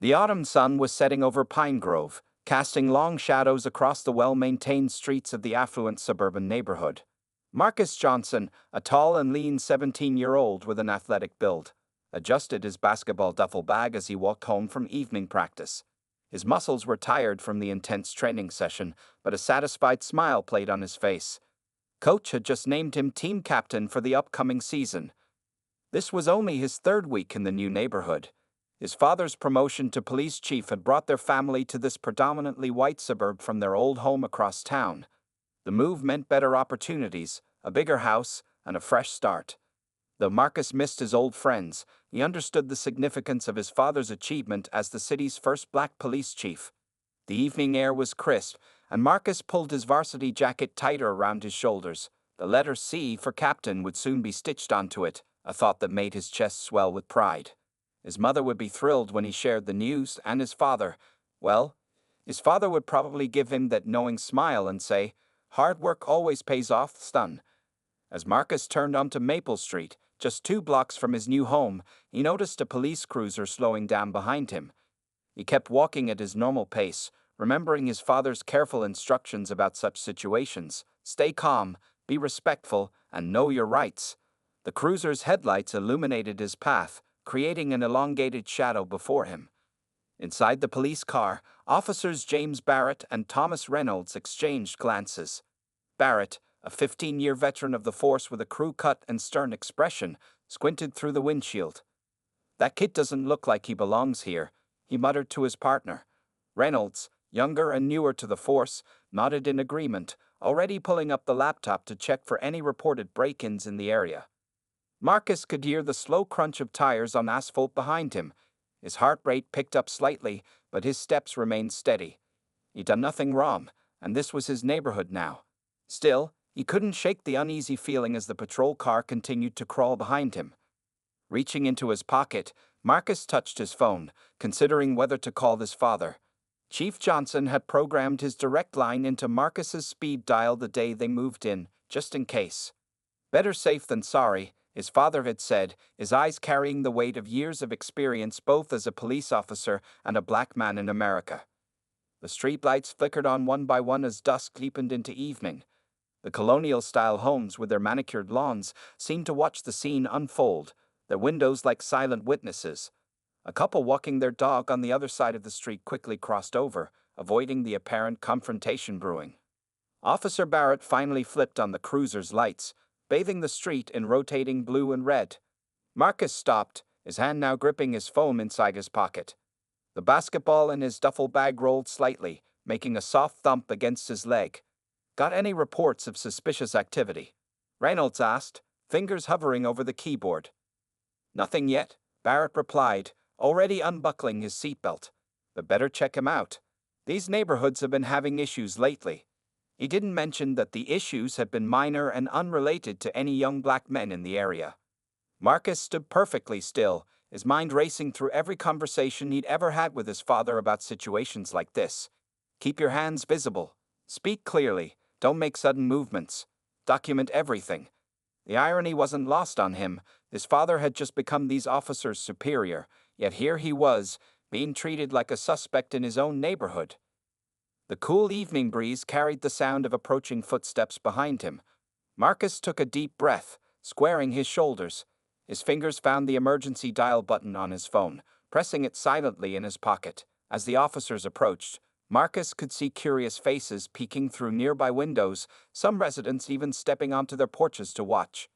The autumn sun was setting over Pine Grove, casting long shadows across the well-maintained streets of the affluent suburban neighborhood. Marcus Johnson, a tall and lean 17-year-old with an athletic build, adjusted his basketball duffel bag as he walked home from evening practice. His muscles were tired from the intense training session, but a satisfied smile played on his face. Coach had just named him team captain for the upcoming season. This was only his third week in the new neighborhood. His father's promotion to police chief had brought their family to this predominantly white suburb from their old home across town. The move meant better opportunities, a bigger house, and a fresh start. Though Marcus missed his old friends, he understood the significance of his father's achievement as the city's first black police chief. The evening air was crisp, and Marcus pulled his varsity jacket tighter around his shoulders. The letter C for captain would soon be stitched onto it, a thought that made his chest swell with pride. His mother would be thrilled when he shared the news, and his father, well, his father would probably give him that knowing smile and say, "Hard work always pays off, son." As Marcus turned onto Maple Street, just 2 blocks from his new home, he noticed a police cruiser slowing down behind him. He kept walking at his normal pace, remembering his father's careful instructions about such situations. Stay calm, be respectful, and know your rights. The cruiser's headlights illuminated his path, creating an elongated shadow before him. Inside the police car, officers James Barrett and Thomas Reynolds exchanged glances. Barrett, a 15-year veteran of the force with a crew-cut and stern expression, squinted through the windshield. "That kid doesn't look like he belongs here," he muttered to his partner. Reynolds, younger and newer to the force, nodded in agreement, already pulling up the laptop to check for any reported break-ins in the area. Marcus could hear the slow crunch of tires on asphalt behind him. His heart rate picked up slightly, but his steps remained steady. He'd done nothing wrong, and this was his neighborhood now. Still, he couldn't shake the uneasy feeling as the patrol car continued to crawl behind him. Reaching into his pocket, Marcus touched his phone, considering whether to call his father. Chief Johnson had programmed his direct line into Marcus's speed dial the day they moved in, just in case. Better safe than sorry, his father had said, his eyes carrying the weight of years of experience both as a police officer and a black man in America. The streetlights flickered on one by one as dusk deepened into evening. The colonial-style homes with their manicured lawns seemed to watch the scene unfold, their windows like silent witnesses. A couple walking their dog on the other side of the street quickly crossed over, avoiding the apparent confrontation brewing. Officer Barrett finally flipped on the cruiser's lights, bathing the street in rotating blue and red. Marcus stopped, his hand now gripping his phone inside his pocket. The basketball in his duffel bag rolled slightly, making a soft thump against his leg. "Got any reports of suspicious activity?" Reynolds asked, fingers hovering over the keyboard. "Nothing yet," Barrett replied, already unbuckling his seatbelt. "But better check him out. These neighborhoods have been having issues lately." He didn't mention that the issues had been minor and unrelated to any young black men in the area. Marcus stood perfectly still, his mind racing through every conversation he'd ever had with his father about situations like this. Keep your hands visible. Speak clearly. Don't make sudden movements. Document everything. The irony wasn't lost on him. His father had just become these officers' superior, yet here he was, being treated like a suspect in his own neighborhood. The cool evening breeze carried the sound of approaching footsteps behind him. Marcus took a deep breath, squaring his shoulders. His fingers found the emergency dial button on his phone, pressing it silently in his pocket. As the officers approached, Marcus could see curious faces peeking through nearby windows, some residents even stepping onto their porches to watch.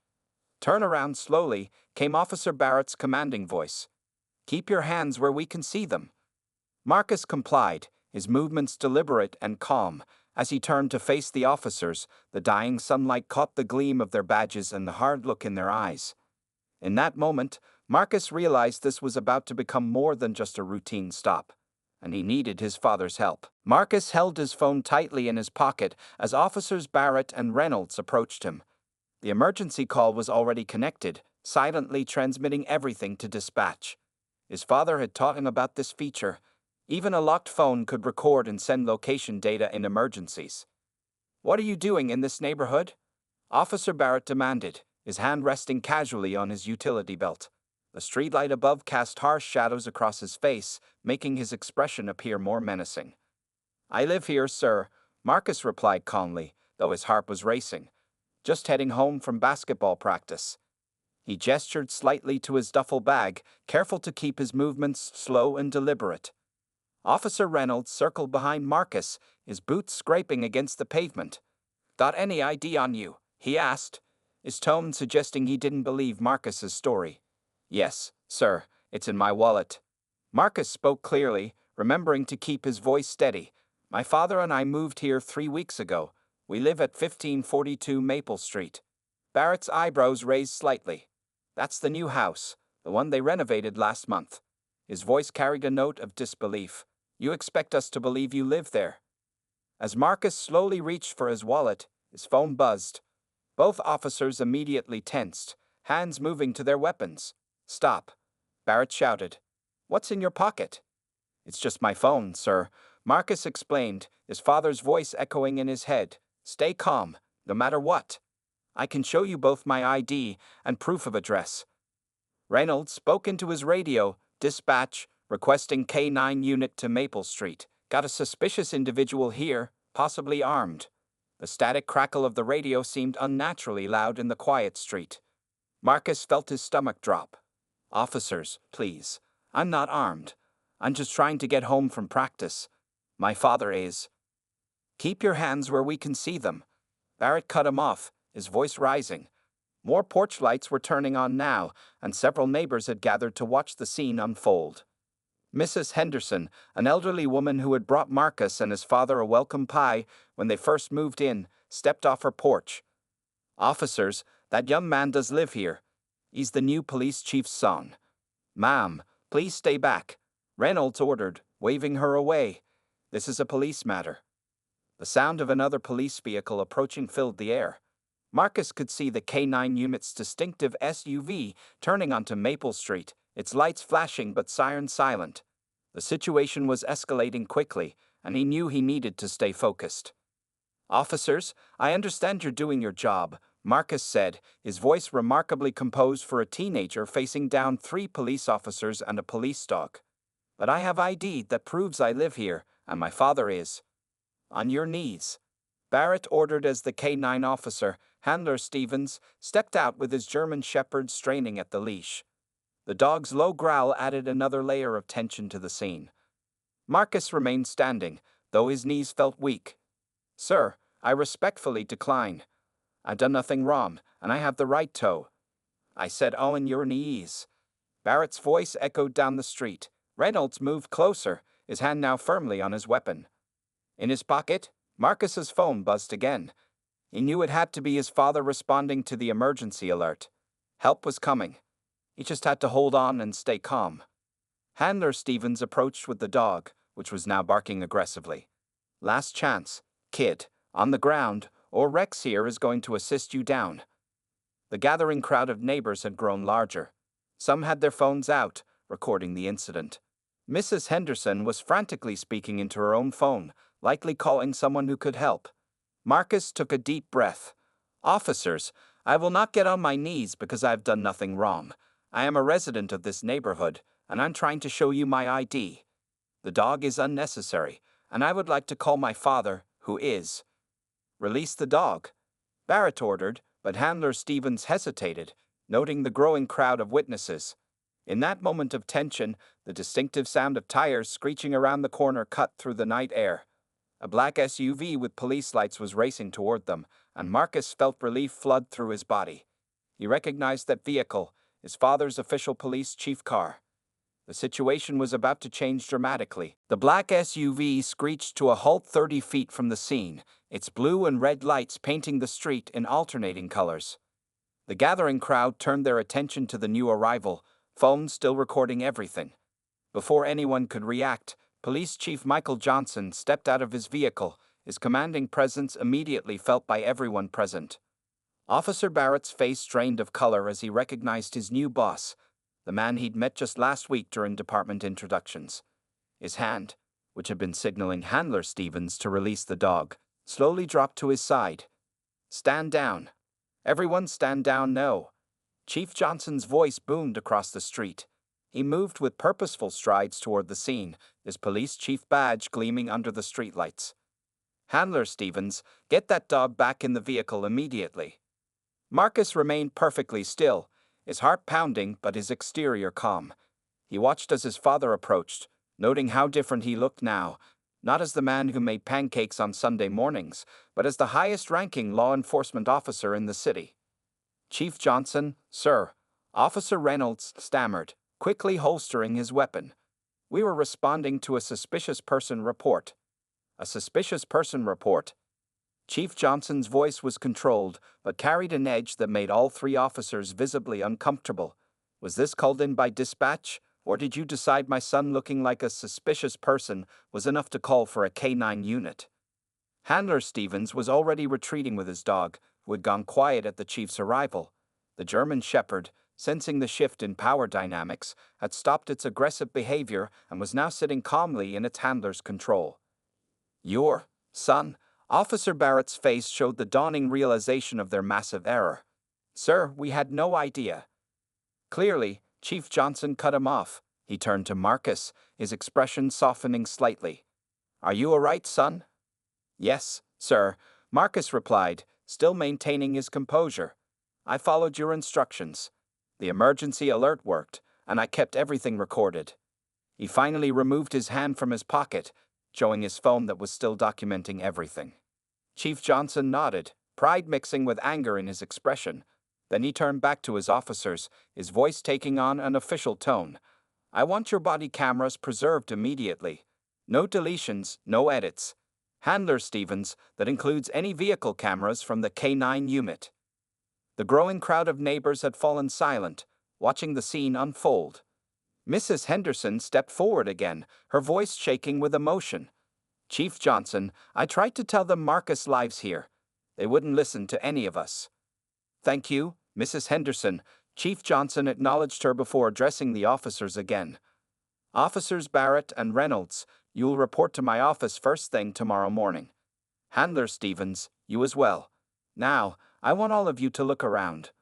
"Turn around slowly," came Officer Barrett's commanding voice. "Keep your hands where we can see them." Marcus complied, his movements deliberate and calm. As he turned to face the officers, the dying sunlight caught the gleam of their badges and the hard look in their eyes. In that moment, Marcus realized this was about to become more than just a routine stop, and he needed his father's help. Marcus held his phone tightly in his pocket as officers Barrett and Reynolds approached him. The emergency call was already connected, silently transmitting everything to dispatch. His father had taught him about this feature. Even a locked phone could record and send location data in emergencies. "What are you doing in this neighborhood?" Officer Barrett demanded, his hand resting casually on his utility belt. The streetlight above cast harsh shadows across his face, making his expression appear more menacing. "I live here, sir," Marcus replied calmly, though his heart was racing. "Just heading home from basketball practice." He gestured slightly to his duffel bag, careful to keep his movements slow and deliberate. Officer Reynolds circled behind Marcus, his boots scraping against the pavement. "Got any ID on you?" he asked, his tone suggesting he didn't believe Marcus's story. "Yes, sir, it's in my wallet." Marcus spoke clearly, remembering to keep his voice steady. "My father and I moved here 3 weeks ago. We live at 1542 Maple Street." Barrett's eyebrows raised slightly. "That's the new house, the one they renovated last month." His voice carried a note of disbelief. "You expect us to believe you live there?" As Marcus slowly reached for his wallet, his phone buzzed. Both officers immediately tensed, hands moving to their weapons. "Stop," Barrett shouted. "What's in your pocket?" "It's just my phone, sir," Marcus explained, his father's voice echoing in his head. "Stay calm, no matter what. I can show you both my ID and proof of address." Reynolds spoke into his radio, "Dispatch, requesting K9 unit to Maple Street. Got a suspicious individual here, possibly armed." The static crackle of the radio seemed unnaturally loud in the quiet street. Marcus felt his stomach drop. "Officers, please. I'm not armed. I'm just trying to get home from practice. My father is." "Keep your hands where we can see them." Barrett cut him off, his voice rising. More porch lights were turning on now, and several neighbors had gathered to watch the scene unfold. Mrs. Henderson, an elderly woman who had brought Marcus and his father a welcome pie when they first moved in, stepped off her porch. "Officers, that young man does live here. He's the new police chief's son." "Ma'am, please stay back," Reynolds ordered, waving her away. "This is a police matter." The sound of another police vehicle approaching filled the air. Marcus could see the K9 unit's distinctive SUV turning onto Maple Street, its lights flashing but sirens silent. The situation was escalating quickly, and he knew he needed to stay focused. "Officers, I understand you're doing your job," Marcus said, his voice remarkably composed for a teenager facing down 3 police officers and a police dog. "But I have ID that proves I live here, and my father is." "On your knees," Barrett ordered as the K9 officer, Handler Stevens, stepped out with his German shepherd straining at the leash. The dog's low growl added another layer of tension to the scene. Marcus remained standing, though his knees felt weak. "Sir, I respectfully decline. I've done nothing wrong, and I have the right to." "I said on your knees." Barrett's voice echoed down the street. Reynolds moved closer, his hand now firmly on his weapon. In his pocket, Marcus's phone buzzed again. He knew it had to be his father responding to the emergency alert. Help was coming. He just had to hold on and stay calm. Handler Stevens approached with the dog, which was now barking aggressively. "Last chance, kid, on the ground, or Rex here is going to assist you down." The gathering crowd of neighbors had grown larger. Some had their phones out, recording the incident. Mrs. Henderson was frantically speaking into her own phone, likely calling someone who could help. Marcus took a deep breath. "Officers, I will not get on my knees because I have done nothing wrong. I am a resident of this neighborhood, and I'm trying to show you my ID. The dog is unnecessary, and I would like to call my father, who is." "Release the dog," Barrett ordered, but Handler Stevens hesitated, noting the growing crowd of witnesses. In that moment of tension, the distinctive sound of tires screeching around the corner cut through the night air. A black SUV with police lights was racing toward them, and Marcus felt relief flood through his body. He recognized that vehicle, his father's official police chief car. The situation was about to change dramatically. The black SUV screeched to a halt 30 feet from the scene, its blue and red lights painting the street in alternating colors. The gathering crowd turned their attention to the new arrival, phones still recording everything. Before anyone could react, Police Chief Michael Johnson stepped out of his vehicle, his commanding presence immediately felt by everyone present. Officer Barrett's face drained of color as he recognized his new boss, the man he'd met just last week during department introductions. His hand, which had been signaling Handler Stevens to release the dog, slowly dropped to his side. "Stand down. Everyone stand down now," Chief Johnson's voice boomed across the street. He moved with purposeful strides toward the scene, his police chief badge gleaming under the streetlights. "Handler Stevens, get that dog back in the vehicle immediately." Marcus remained perfectly still, his heart pounding but his exterior calm. He watched as his father approached, noting how different he looked now, not as the man who made pancakes on Sunday mornings, but as the highest-ranking law enforcement officer in the city. "Chief Johnson, sir," Officer Reynolds stammered, quickly holstering his weapon. "We were responding to a suspicious person report." "A suspicious person report?" Chief Johnson's voice was controlled, but carried an edge that made all three officers visibly uncomfortable. "Was this called in by dispatch, or did you decide my son looking like a suspicious person was enough to call for a K-9 unit?" Handler Stevens was already retreating with his dog, who had gone quiet at the chief's arrival. The German Shepherd, sensing the shift in power dynamics, had stopped its aggressive behavior and was now sitting calmly in its handler's control. "Your son?" Officer Barrett's face showed the dawning realization of their massive error. "Sir, we had no idea." Clearly, Chief Johnson cut him off. He turned to Marcus, his expression softening slightly. "Are you all right, son?" "Yes, sir," Marcus replied, still maintaining his composure. "I followed your instructions. The emergency alert worked, and I kept everything recorded." He finally removed his hand from his pocket, showing his phone that was still documenting everything. Chief Johnson nodded, pride mixing with anger in his expression. Then he turned back to his officers, his voice taking on an official tone. "I want your body cameras preserved immediately. No deletions, no edits. Handler Stevens, that includes any vehicle cameras from the K-9 unit." The growing crowd of neighbors had fallen silent, watching the scene unfold. Mrs. Henderson stepped forward again, her voice shaking with emotion. "Chief Johnson, I tried to tell them Marcus lives here. They wouldn't listen to any of us." "Thank you, Mrs. Henderson." Chief Johnson acknowledged her before addressing the officers again. "Officers Barrett and Reynolds, you'll report to my office first thing tomorrow morning. Handler Stevens, you as well. Now, I want all of you to look around.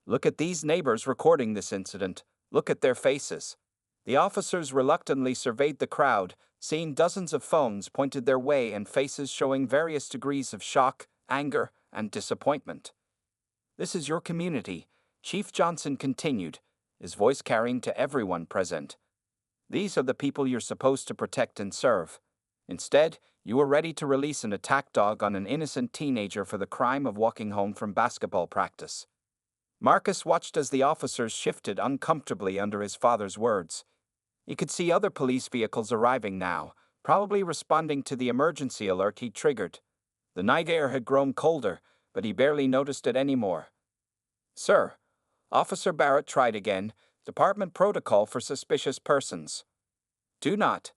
Look at these neighbors recording this incident. Look at their faces." The officers reluctantly surveyed the crowd, seeing dozens of phones pointed their way and faces showing various degrees of shock, anger, and disappointment. "This is your community," Chief Johnson continued, his voice carrying to everyone present. "These are the people you're supposed to protect and serve. Instead, you were ready to release an attack dog on an innocent teenager for the crime of walking home from basketball practice." Marcus watched as the officers shifted uncomfortably under his father's words. He could see other police vehicles arriving now, probably responding to the emergency alert he triggered. The night air had grown colder, but he barely noticed it anymore. "Sir," Officer Barrett tried again, "department protocol for suspicious persons." "Do not."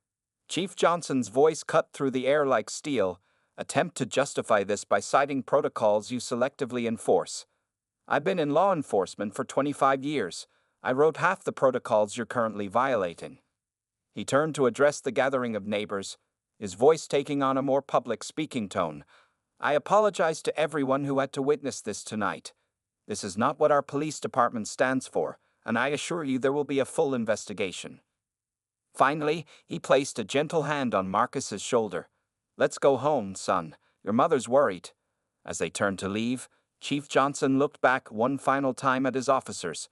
Chief Johnson's voice cut through the air like steel. "Attempt to justify this by citing protocols you selectively enforce. I've been in law enforcement for 25 years. I wrote half the protocols you're currently violating." He turned to address the gathering of neighbors, his voice taking on a more public speaking tone. "I apologize to everyone who had to witness this tonight. This is not what our police department stands for, and I assure you there will be a full investigation." Finally, he placed a gentle hand on Marcus's shoulder. "Let's go home, son. Your mother's worried." As they turned to leave, Chief Johnson looked back one final time at his officers.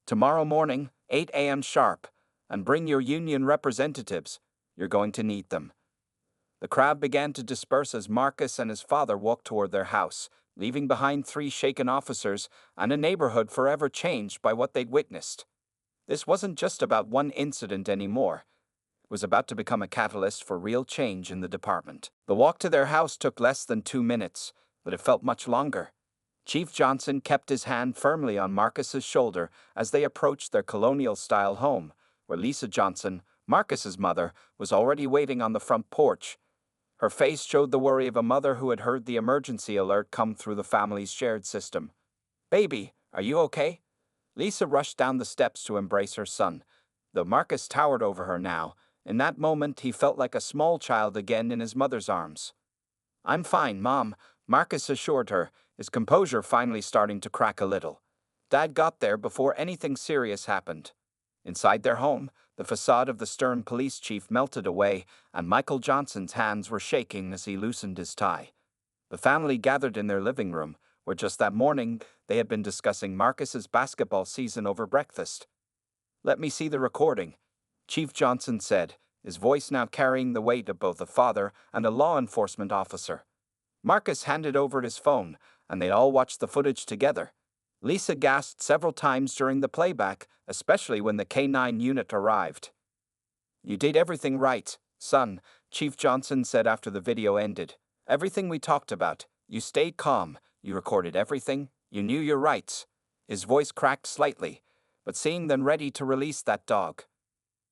"Tomorrow morning, 8 a.m. sharp, and bring your union representatives. You're going to need them." The crowd began to disperse as Marcus and his father walked toward their house, leaving behind 3 shaken officers and a neighborhood forever changed by what they'd witnessed. This wasn't just about one incident anymore. It was about to become a catalyst for real change in the department. The walk to their house took less than 2 minutes, but it felt much longer. Chief Johnson kept his hand firmly on Marcus's shoulder as they approached their colonial-style home, where Lisa Johnson, Marcus's mother, was already waiting on the front porch. Her face showed the worry of a mother who had heard the emergency alert come through the family's shared system. "Baby, are you okay?" Lisa rushed down the steps to embrace her son. Though Marcus towered over her now, in that moment he felt like a small child again in his mother's arms. "I'm fine, Mom," Marcus assured her, his composure finally starting to crack a little. Dad got there before anything serious happened. Inside their home, the facade of the stern police chief melted away, and Michael Johnson's hands were shaking as he loosened his tie. The family gathered in their living room, where just that morning they had been discussing Marcus's basketball season over breakfast. "Let me see the recording," Chief Johnson said, his voice now carrying the weight of both a father and a law enforcement officer. Marcus handed over his phone, and they all watched the footage together. Lisa gasped several times during the playback, especially when the K9 unit arrived. "You did everything right, son," Chief Johnson said after the video ended. "Everything we talked about. You stayed calm, you recorded everything, you knew your rights." His voice cracked slightly, but seemed then ready to release that dog.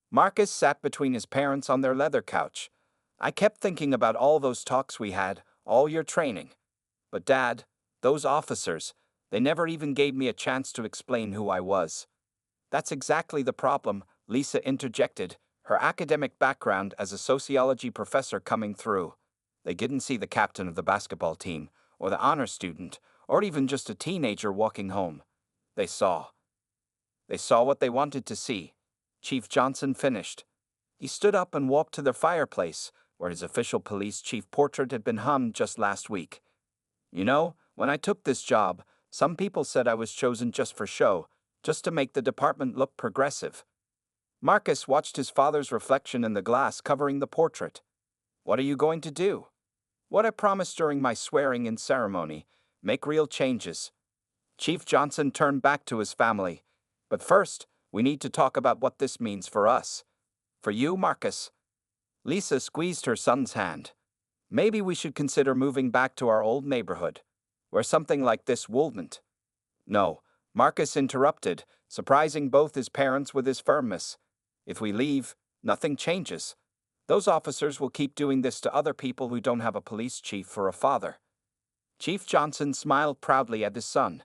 Marcus sat between his parents on their leather couch. "I kept thinking about all those talks we had, all your training. But Dad, those officers, they never even gave me a chance to explain who I was." "That's exactly the problem," Lisa interjected, her academic background as a sociology professor coming through. They didn't see the captain of the basketball team, or the honor student, or even just a teenager walking home. They saw what they wanted to see. Chief Johnson finished. He stood up and walked to the fireplace, where his official police chief portrait had been hung just last week. "You know, when I took this job, some people said I was chosen just for show, just to make the department look progressive." Marcus watched his father's reflection in the glass covering the portrait. "What are you going to do?" "What I promised during my swearing-in ceremony, make real changes." Chief Johnson turned back to his family. "But first, we need to talk about what this means for us. For you, Marcus." Lisa squeezed her son's hand. "Maybe we should consider moving back to our old neighborhood, where something like this wouldn't." "No," Marcus interrupted, surprising both his parents with his firmness. "If we leave, nothing changes. Those officers will keep doing this to other people who don't have a police chief for a father." Chief Johnson smiled proudly at his son.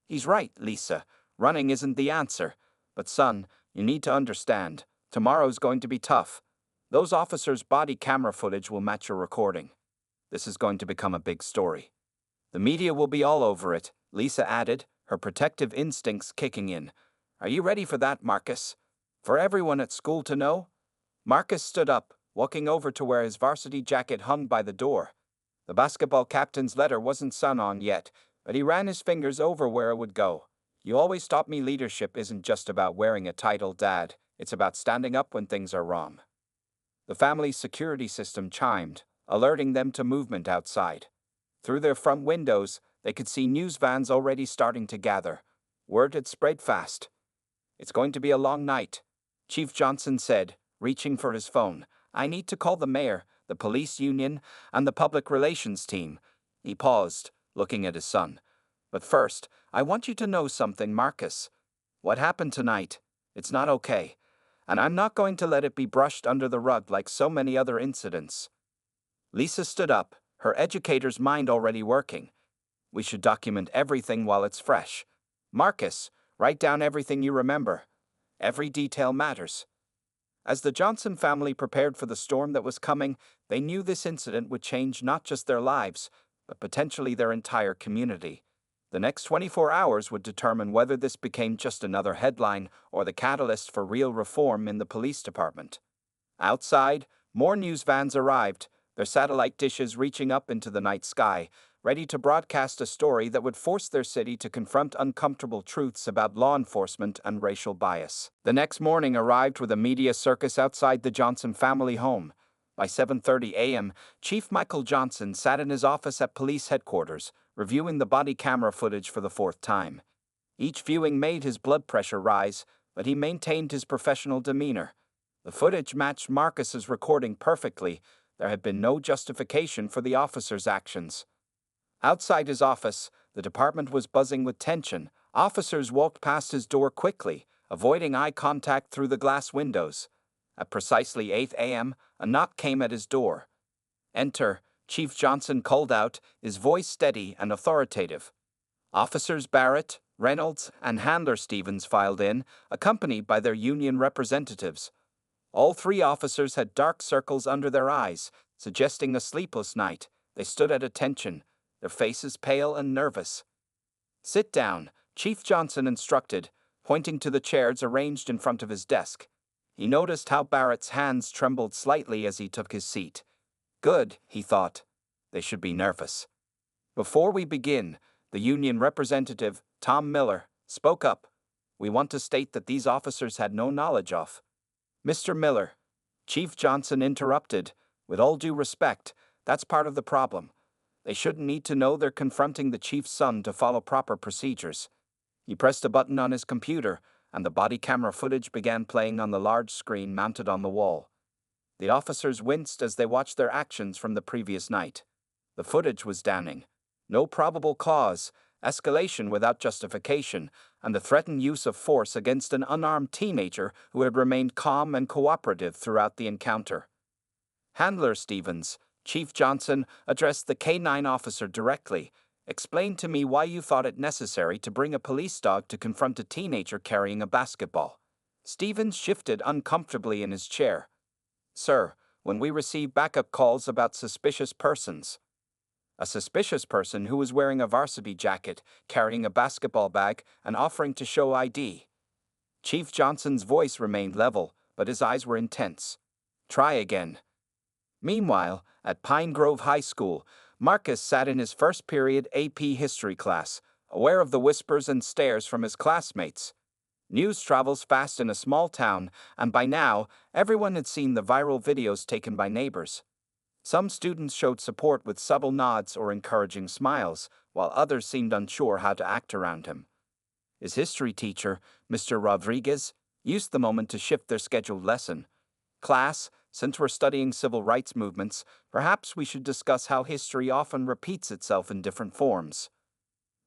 "He's right, Lisa. Running isn't the answer. But son, you need to understand, tomorrow's going to be tough. Those officers' body camera footage will match your recording. This is going to become a big story. The media will be all over it," Lisa added, her protective instincts kicking in. "Are you ready for that, Marcus? For everyone at school to know?" Marcus stood up, walking over to where his varsity jacket hung by the door. The basketball captain's letter wasn't sewn on yet, but he ran his fingers over where it would go. "You always taught me leadership isn't just about wearing a title, Dad. It's about standing up when things are wrong." The family's security system chimed, alerting them to movement outside. Through their front windows, they could see news vans already starting to gather. Word had spread fast. "It's going to be a long night," Chief Johnson said, reaching for his phone. "I need to call the mayor, the police union, and the public relations team." He paused, looking at his son. "But first, I want you to know something, Marcus. What happened tonight, it's not okay. And I'm not going to let it be brushed under the rug like so many other incidents." Lisa stood up, her educator's mind already working. "We should document everything while it's fresh. Marcus, write down everything you remember. Every detail matters." As the Johnson family prepared for the storm that was coming, they knew this incident would change not just their lives, but potentially their entire community. The next 24 hours would determine whether this became just another headline or the catalyst for real reform in the police department. Outside, more news vans arrived, their satellite dishes reaching up into the night sky, ready to broadcast a story that would force their city to confront uncomfortable truths about law enforcement and racial bias. The next morning arrived with a media circus outside the Johnson family home. By 7:30 a.m., Chief Michael Johnson sat in his office at police headquarters, reviewing the body camera footage for the fourth time. Each viewing made his blood pressure rise, but he maintained his professional demeanor. The footage matched Marcus's recording perfectly. There had been no justification for the officer's actions. Outside his office, the department was buzzing with tension. Officers walked past his door quickly, avoiding eye contact through the glass windows. At precisely 8 a.m., a knock came at his door. "Enter," Chief Johnson called out, his voice steady and authoritative. Officers Barrett, Reynolds, and Handler Stevens filed in, accompanied by their union representatives. All three officers had dark circles under their eyes, suggesting a sleepless night. They stood at attention, their faces pale and nervous. "Sit down," Chief Johnson instructed, pointing to the chairs arranged in front of his desk. He noticed how Barrett's hands trembled slightly as he took his seat. Good, he thought. They should be nervous. Before we begin, the union representative, Tom Miller, spoke up. We want to state that these officers had no knowledge of. Mr. Miller, Chief Johnson interrupted. With all due respect, that's part of the problem. They shouldn't need to know they're confronting the chief's son to follow proper procedures. He pressed a button on his computer, and the body camera footage began playing on the large screen mounted on the wall. The officers winced as they watched their actions from the previous night. The footage was damning. No probable cause, escalation without justification, and the threatened use of force against an unarmed teenager who had remained calm and cooperative throughout the encounter. Handler Stevens, Chief Johnson, addressed the K-9 officer directly. Explain to me why you thought it necessary to bring a police dog to confront a teenager carrying a basketball. Stevens shifted uncomfortably in his chair. Sir, when we receive backup calls about suspicious persons. A suspicious person who was wearing a varsity jacket, carrying a basketball bag, and offering to show ID. Chief Johnson's voice remained level, but his eyes were intense. Try again. Meanwhile, at Pine Grove High School, Marcus sat in his first period AP history class, aware of the whispers and stares from his classmates. News travels fast in a small town, and by now, everyone had seen the viral videos taken by neighbors. Some students showed support with subtle nods or encouraging smiles, while others seemed unsure how to act around him. His history teacher, Mr. Rodriguez, used the moment to shift their scheduled lesson. Class, since we're studying civil rights movements, perhaps we should discuss how history often repeats itself in different forms.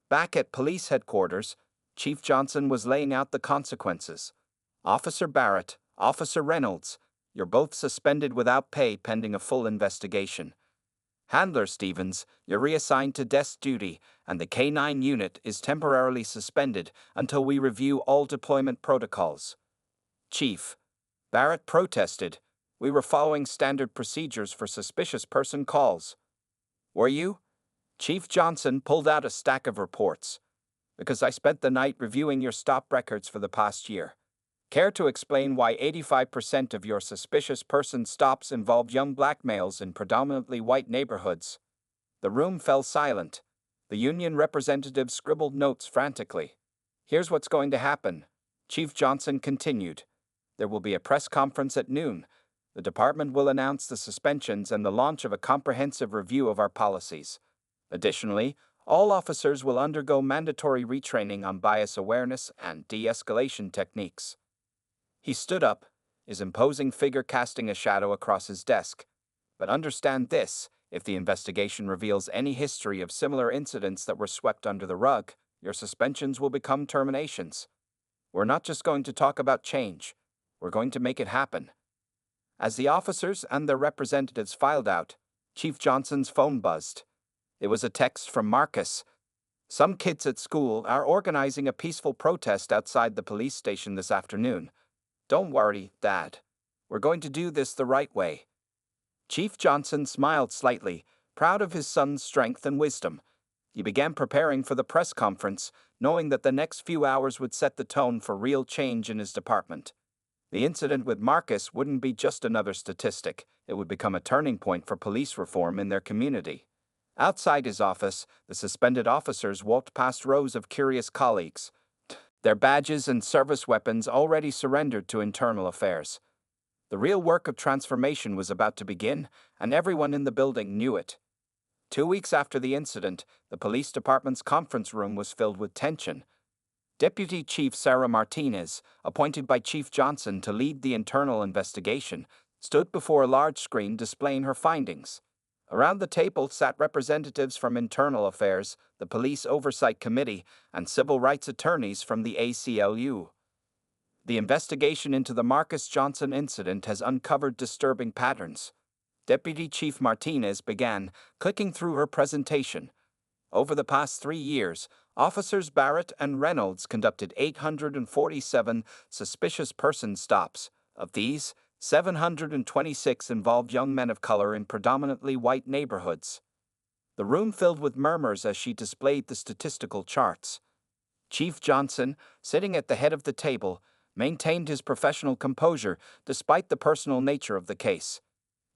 Back at police headquarters, Chief Johnson was laying out the consequences. Officer Barrett, Officer Reynolds, you're both suspended without pay pending a full investigation. Handler Stevens, you're reassigned to desk duty, and the K-9 unit is temporarily suspended until we review all deployment protocols. Chief, Barrett protested. We were following standard procedures for suspicious person calls. Were you? Chief Johnson pulled out a stack of reports. Because I spent the night reviewing your stop records for the past year. Care to explain why 85% of your suspicious person stops involved young black males in predominantly white neighborhoods? The room fell silent. The union representative scribbled notes frantically. Here's what's going to happen, Chief Johnson continued. There will be a press conference at noon. The department will announce the suspensions and the launch of a comprehensive review of our policies. Additionally, all officers will undergo mandatory retraining on bias awareness and de-escalation techniques. He stood up, his imposing figure casting a shadow across his desk. But understand this, if the investigation reveals any history of similar incidents that were swept under the rug, your suspensions will become terminations. We're not just going to talk about change, we're going to make it happen. As the officers and their representatives filed out, Chief Johnson's phone buzzed. It was a text from Marcus. Some kids at school are organizing a peaceful protest outside the police station this afternoon. Don't worry, Dad. We're going to do this the right way. Chief Johnson smiled slightly, proud of his son's strength and wisdom. He began preparing for the press conference, knowing that the next few hours would set the tone for real change in his department. The incident with Marcus wouldn't be just another statistic. It would become a turning point for police reform in their community. Outside his office, the suspended officers walked past rows of curious colleagues, their badges and service weapons already surrendered to internal affairs. The real work of transformation was about to begin, and everyone in the building knew it. 2 weeks after the incident, the police department's conference room was filled with tension. Deputy Chief Sarah Martinez, appointed by Chief Johnson to lead the internal investigation, stood before a large screen displaying her findings. Around the table sat representatives from Internal Affairs, the Police Oversight Committee, and civil rights attorneys from the ACLU. The investigation into the Marcus Johnson incident has uncovered disturbing patterns. Deputy Chief Martinez began, clicking through her presentation. Over the past 3 years, Officers Barrett and Reynolds conducted 847 suspicious person stops. Of these, 726 involved young men of color in predominantly white neighborhoods. The room filled with murmurs as she displayed the statistical charts. Chief Johnson, sitting at the head of the table, maintained his professional composure despite the personal nature of the case.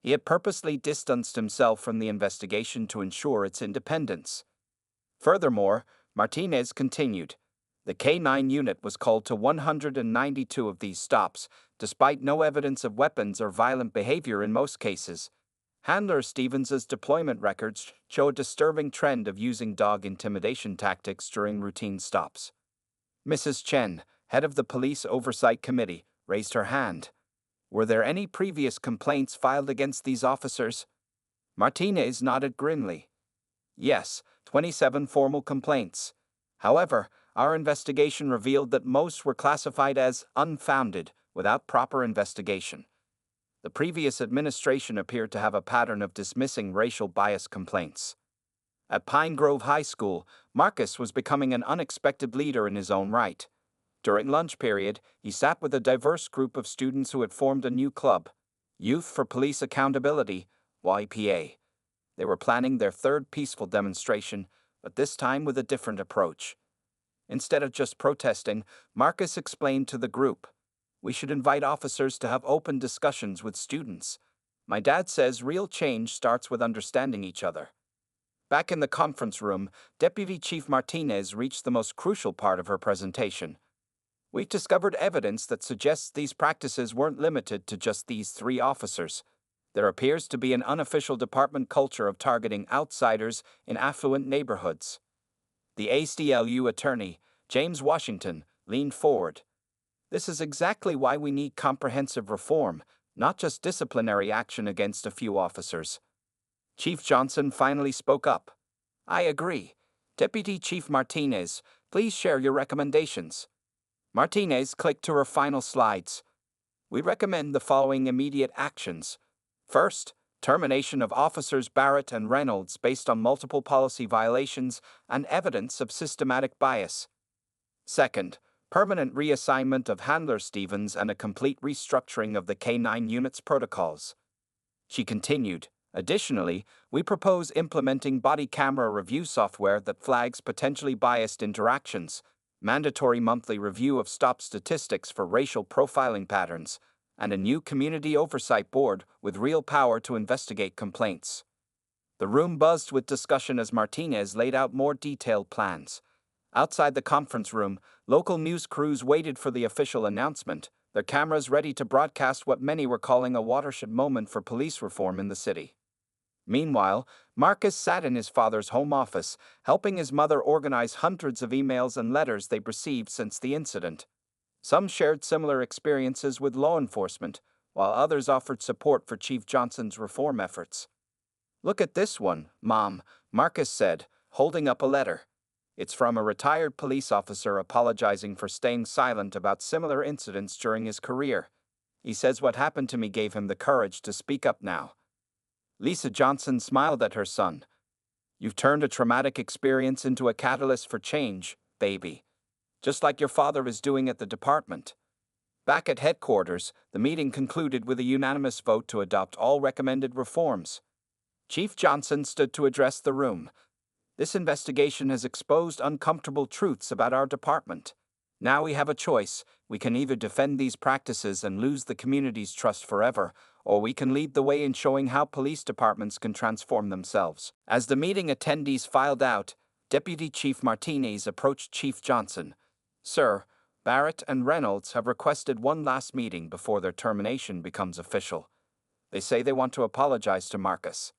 He had purposely distanced himself from the investigation to ensure its independence. Furthermore, Martinez continued. The K-9 unit was called to 192 of these stops, despite no evidence of weapons or violent behavior in most cases. Handler Stevens's deployment records show a disturbing trend of using dog intimidation tactics during routine stops. Mrs. Chen, head of the Police Oversight Committee, raised her hand. Were there any previous complaints filed against these officers? Martinez nodded grimly. Yes, 27 formal complaints. However, our investigation revealed that most were classified as unfounded without proper investigation. The previous administration appeared to have a pattern of dismissing racial bias complaints. At Pine Grove High School, Marcus was becoming an unexpected leader in his own right. During lunch period, he sat with a diverse group of students who had formed a new club, Youth for Police Accountability, YPA. They were planning their third peaceful demonstration, but this time with a different approach. Instead of just protesting, Marcus explained to the group, "We should invite officers to have open discussions with students. My dad says real change starts with understanding each other." Back in the conference room, Deputy Chief Martinez reached the most crucial part of her presentation. "We've discovered evidence that suggests these practices weren't limited to just these 3 officers. There appears to be an unofficial department culture of targeting outsiders in affluent neighborhoods." The ACLU attorney, James Washington, leaned forward. "This is exactly why we need comprehensive reform, not just disciplinary action against a few officers." Chief Johnson finally spoke up. "I agree. Deputy Chief Martinez, please share your recommendations." Martinez clicked to her final slides. "We recommend the following immediate actions. First, termination of officers Barrett and Reynolds based on multiple policy violations and evidence of systematic bias. Second, permanent reassignment of Handler Stevens and a complete restructuring of the K-9 unit's protocols." She continued, "Additionally, we propose implementing body camera review software that flags potentially biased interactions, mandatory monthly review of stop statistics for racial profiling patterns, and a new community oversight board with real power to investigate complaints." The room buzzed with discussion as Martinez laid out more detailed plans. Outside the conference room, local news crews waited for the official announcement, their cameras ready to broadcast what many were calling a watershed moment for police reform in the city. Meanwhile, Marcus sat in his father's home office, helping his mother organize hundreds of emails and letters they'd received since the incident. Some shared similar experiences with law enforcement, while others offered support for Chief Johnson's reform efforts. "Look at this one, Mom," Marcus said, holding up a letter. It's from a retired police officer apologizing for staying silent about similar incidents during his career. He says what happened to me gave him the courage to speak up now. Lisa Johnson smiled at her son. "You've turned a traumatic experience into a catalyst for change, baby. Just like your father is doing at the department." Back at headquarters, the meeting concluded with a unanimous vote to adopt all recommended reforms. Chief Johnson stood to address the room. "This investigation has exposed uncomfortable truths about our department. Now we have a choice. We can either defend these practices and lose the community's trust forever, or we can lead the way in showing how police departments can transform themselves." As the meeting attendees filed out, Deputy Chief Martinez approached Chief Johnson. "Sir, Barrett and Reynolds have requested one last meeting before their termination becomes official. They say they want to apologize to Marcus."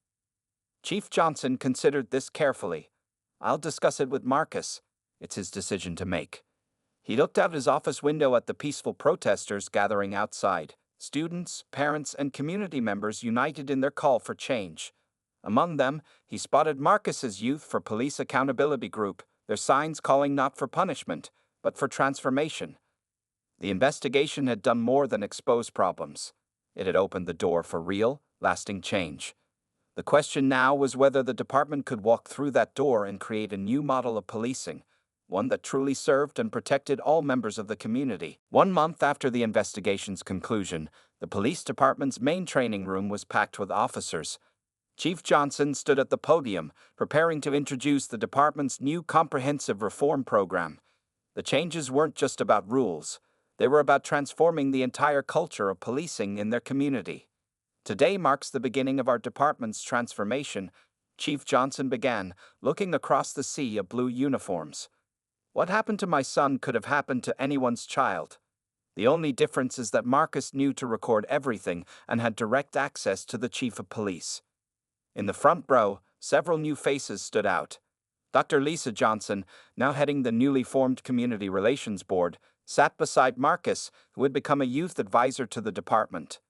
Chief Johnson considered this carefully. "I'll discuss it with Marcus. It's his decision to make." He looked out his office window at the peaceful protesters gathering outside, students, parents, and community members united in their call for change. Among them, he spotted Marcus's Youth for Police Accountability group, their signs calling not for punishment, but for transformation. The investigation had done more than expose problems. It had opened the door for real, lasting change. The question now was whether the department could walk through that door and create a new model of policing, one that truly served and protected all members of the community. 1 month after the investigation's conclusion, the police department's main training room was packed with officers. Chief Johnson stood at the podium, preparing to introduce the department's new comprehensive reform program. The changes weren't just about rules, they were about transforming the entire culture of policing in their community. Today marks the beginning of our department's transformation, Chief Johnson began, looking across the sea of blue uniforms. What happened to my son could have happened to anyone's child. The only difference is that Marcus knew to record everything and had direct access to the chief of police. In the front row, several new faces stood out. Dr. Lisa Johnson, now heading the newly formed Community Relations Board, sat beside Marcus, who had become a youth advisor to the department.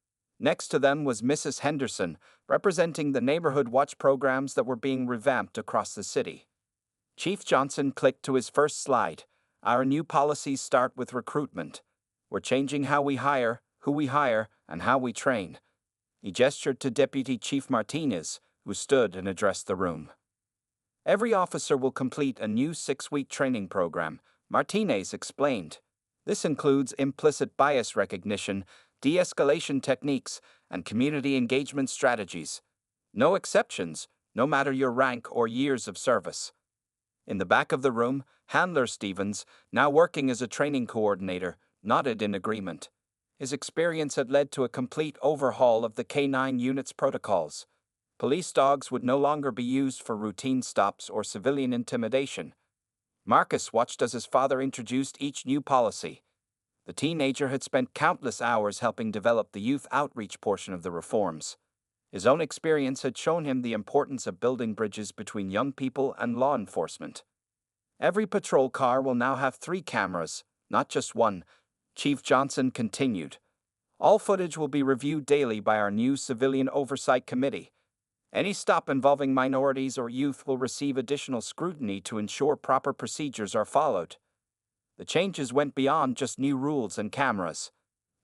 Next to them was Mrs. Henderson, representing the neighborhood watch programs that were being revamped across the city. Chief Johnson clicked to his first slide. Our new policies start with recruitment. We're changing how we hire, who we hire, and how we train. He gestured to Deputy Chief Martinez, who stood and addressed the room. Every officer will complete a new 6-week training program, Martinez explained. This includes implicit bias recognition, de-escalation techniques, and community engagement strategies. No exceptions, no matter your rank or years of service. In the back of the room, Handler Stevens, now working as a training coordinator, nodded in agreement. His experience had led to a complete overhaul of the K-9 unit's protocols. Police dogs would no longer be used for routine stops or civilian intimidation. Marcus watched as his father introduced each new policy. The teenager had spent countless hours helping develop the youth outreach portion of the reforms. His own experience had shown him the importance of building bridges between young people and law enforcement. Every patrol car will now have 3 cameras, not just one, Chief Johnson continued. All footage will be reviewed daily by our new Civilian Oversight Committee. Any stop involving minorities or youth will receive additional scrutiny to ensure proper procedures are followed. The changes went beyond just new rules and cameras.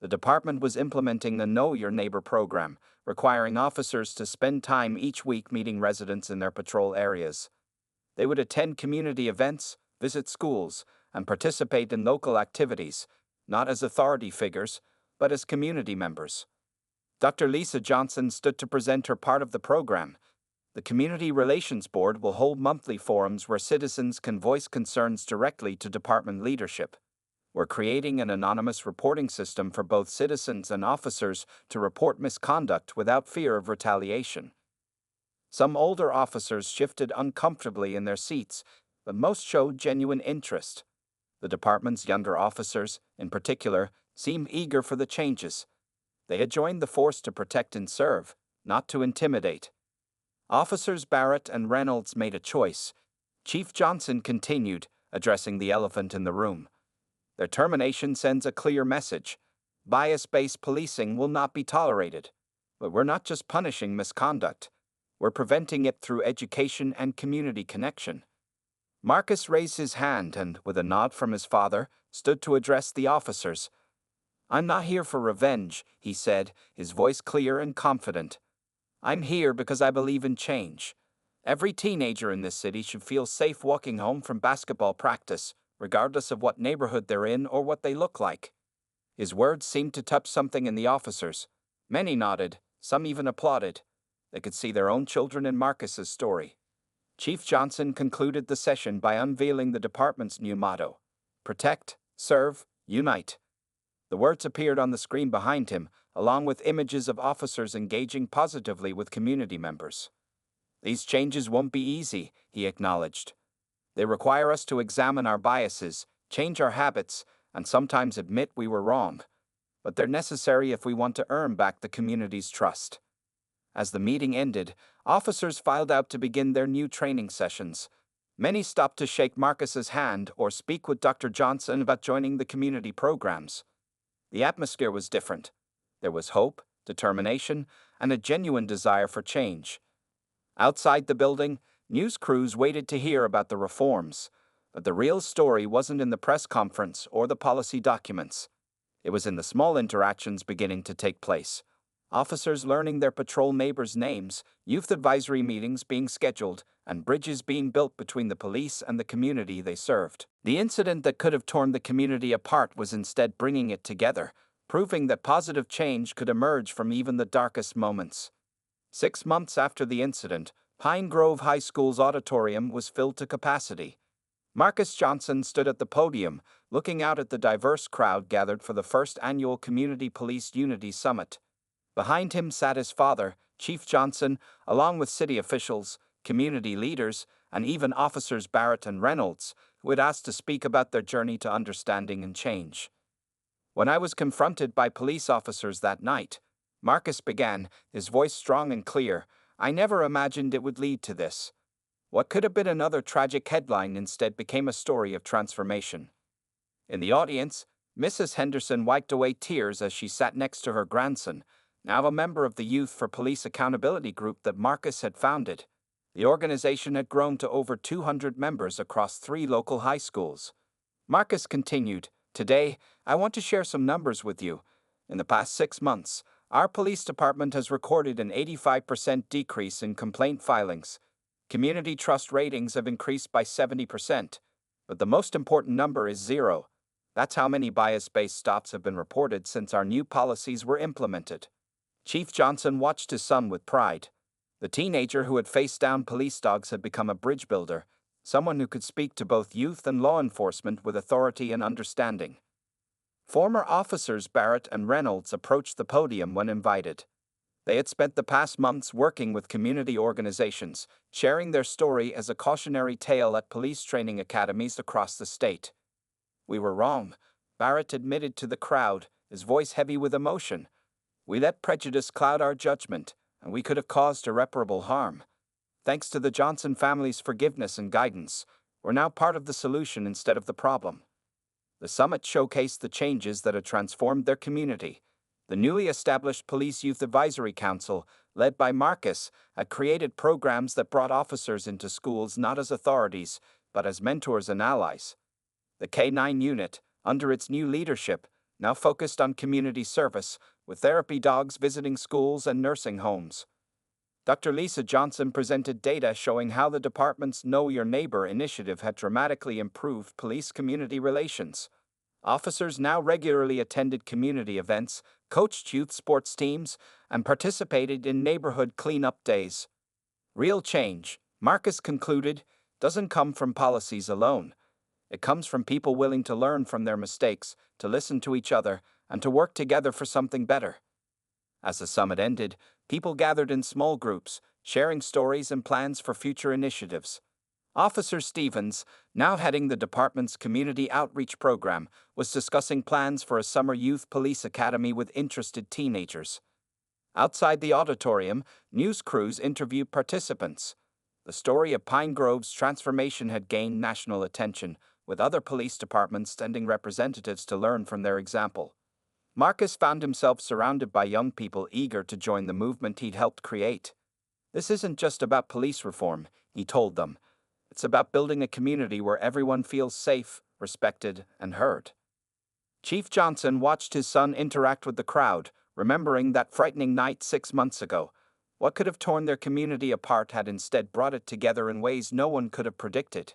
The department was implementing the Know Your Neighbor program, requiring officers to spend time each week meeting residents in their patrol areas. They would attend community events, visit schools, and participate in local activities, not as authority figures, but as community members. Dr. Lisa Johnson stood to present her part of the program. The Community Relations Board will hold monthly forums where citizens can voice concerns directly to department leadership. We're creating an anonymous reporting system for both citizens and officers to report misconduct without fear of retaliation. Some older officers shifted uncomfortably in their seats, but most showed genuine interest. The department's younger officers, in particular, seemed eager for the changes. They had joined the force to protect and serve, not to intimidate. Officers Barrett and Reynolds made a choice. Chief Johnson continued, addressing the elephant in the room. Their termination sends a clear message. Bias-based policing will not be tolerated. But we're not just punishing misconduct. We're preventing it through education and community connection. Marcus raised his hand and, with a nod from his father, stood to address the officers. I'm not here for revenge, he said, his voice clear and confident. I'm here because I believe in change. Every teenager in this city should feel safe walking home from basketball practice, regardless of what neighborhood they're in or what they look like. His words seemed to touch something in the officers. Many nodded, some even applauded. They could see their own children in Marcus's story. Chief Johnson concluded the session by unveiling the department's new motto: Protect, Serve, Unite. The words appeared on the screen behind him, along with images of officers engaging positively with community members. These changes won't be easy, he acknowledged. They require us to examine our biases, change our habits, and sometimes admit we were wrong. But they're necessary if we want to earn back the community's trust. As the meeting ended, officers filed out to begin their new training sessions. Many stopped to shake Marcus's hand or speak with Dr. Johnson about joining the community programs. The atmosphere was different. There was hope, determination, and a genuine desire for change. Outside the building, news crews waited to hear about the reforms, but the real story wasn't in the press conference or the policy documents. It was in the small interactions beginning to take place. Officers learning their patrol neighbors' names, youth advisory meetings being scheduled, and bridges being built between the police and the community they served. The incident that could have torn the community apart was instead bringing it together, proving that positive change could emerge from even the darkest moments. 6 months after the incident, Pine Grove High School's auditorium was filled to capacity. Marcus Johnson stood at the podium, looking out at the diverse crowd gathered for the first annual Community Police Unity Summit. Behind him sat his father, Chief Johnson, along with city officials, community leaders, and even officers Barrett and Reynolds, who had asked to speak about their journey to understanding and change. When I was confronted by police officers that night, Marcus began, his voice strong and clear, I never imagined it would lead to this. What could have been another tragic headline instead became a story of transformation. In the audience, Mrs. Henderson wiped away tears as she sat next to her grandson, now a member of the Youth for Police Accountability group that Marcus had founded. The organization had grown to over 200 members across 3 local high schools. Marcus continued, Today, I want to share some numbers with you. In the past 6 months, our police department has recorded an 85% decrease in complaint filings. Community trust ratings have increased by 70%, but the most important number is 0. That's how many bias-based stops have been reported since our new policies were implemented. Chief Johnson watched his son with pride. The teenager who had faced down police dogs had become a bridge builder, someone who could speak to both youth and law enforcement with authority and understanding. Former officers Barrett and Reynolds approached the podium when invited. They had spent the past months working with community organizations, sharing their story as a cautionary tale at police training academies across the state. We were wrong, Barrett admitted to the crowd, his voice heavy with emotion. We let prejudice cloud our judgment, and we could have caused irreparable harm. Thanks to the Johnson family's forgiveness and guidance, we're now part of the solution instead of the problem. The summit showcased the changes that had transformed their community. The newly established Police Youth Advisory Council, led by Marcus, had created programs that brought officers into schools not as authorities, but as mentors and allies. The K-9 unit, under its new leadership, now focused on community service, with therapy dogs visiting schools and nursing homes. Dr. Lisa Johnson presented data showing how the department's Know Your Neighbor initiative had dramatically improved police-community relations. Officers now regularly attended community events, coached youth sports teams, and participated in neighborhood cleanup days. Real change, Marcus concluded, doesn't come from policies alone. It comes from people willing to learn from their mistakes, to listen to each other, and to work together for something better. As the summit ended, people gathered in small groups, sharing stories and plans for future initiatives. Officer Stevens, now heading the department's community outreach program, was discussing plans for a summer youth police academy with interested teenagers. Outside the auditorium, news crews interviewed participants. The story of Pine Grove's transformation had gained national attention, with other police departments sending representatives to learn from their example. Marcus found himself surrounded by young people eager to join the movement he'd helped create. This isn't just about police reform, he told them. It's about building a community where everyone feels safe, respected, and heard. Chief Johnson watched his son interact with the crowd, remembering that frightening night 6 months ago. What could have torn their community apart had instead brought it together in ways no one could have predicted.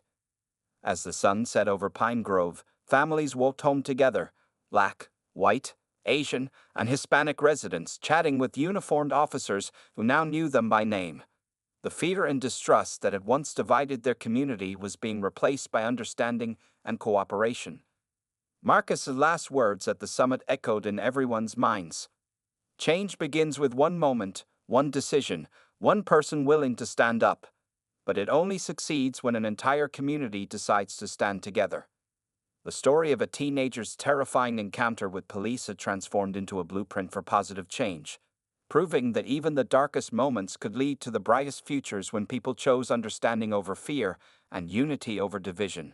As the sun set over Pine Grove, families walked home together, black, white, Asian, and Hispanic residents chatting with uniformed officers who now knew them by name. The fear and distrust that had once divided their community was being replaced by understanding and cooperation. Marcus's last words at the summit echoed in everyone's minds. Change begins with one moment, one decision, one person willing to stand up. But it only succeeds when an entire community decides to stand together. The story of a teenager's terrifying encounter with police had transformed into a blueprint for positive change, proving that even the darkest moments could lead to the brightest futures when people chose understanding over fear and unity over division.